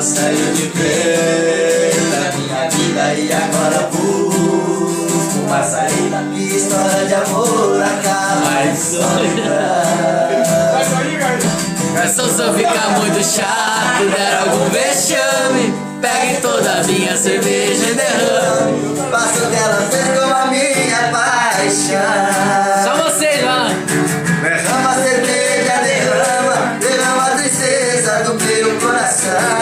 Saiu de preta minha vida e agora busco uma saída. Que história de amor acaba em solidão. Garçom, se eu ficar muito chato, der algum vexame, pegue toda a minha cerveja e derrame. Faço dela ser como a minha paixão. Só vocês, mano. Derrama a cerveja, derrama a tristeza do meu coração.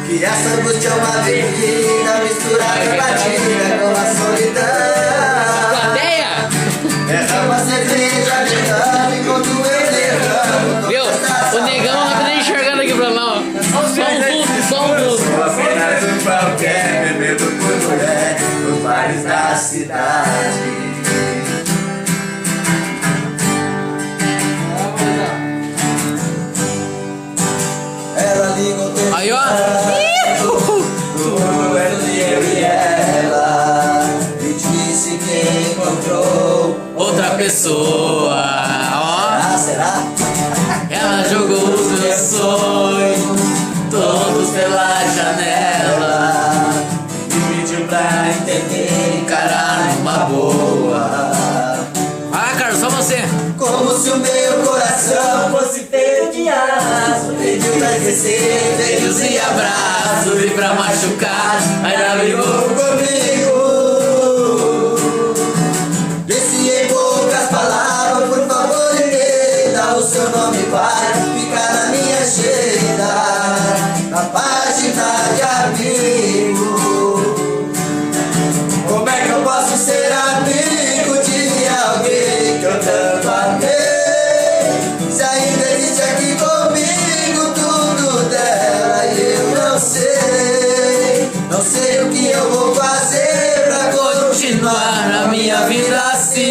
Que essa angústia é uma bebida misturada e batida com a solidão. Plateia! Derrama a cerveja, derrama enquanto eu derramo. Viu? O negão não tá nem enxergando aqui pra lá, ó. Só um vulto. Sou apenas um qualquer, bebendo por mulher nos bares da cidade. Ela ligou o Aí, ó. tudo entre eu e ela e disse que encontrou Outra pessoa, ó. Ah, será? Ela jogou os meus sonhos todos pela janela. Me pediu pra entender, Encarar numa boa. Ah, cara, só você. como se o meu coração fosse feito de aço. Pediu pra esquecer, Beijos e abraços e pra machucar. Ainda brigou. comigo. Disse em poucas palavras, por favor, entenda. O seu nome vai ficar na minha agenda, na página de amigo. Como é que eu posso ser amigo de alguém que eu tanto amei? Se ainda existe aqui comigo tudo dela e eu não sei. Não sei o que eu vou fazer pra Continuar a minha vida assim.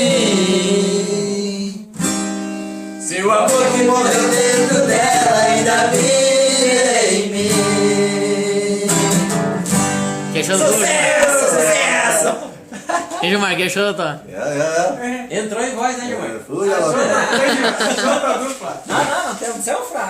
se o amor que morreu dentro dela ainda vive em mim. Queixou do Sucesso! E Gilmar, queixou do Tom. Entrou em voz, né, Gilmar? Fui, ó. Não, não tem o céu fraco.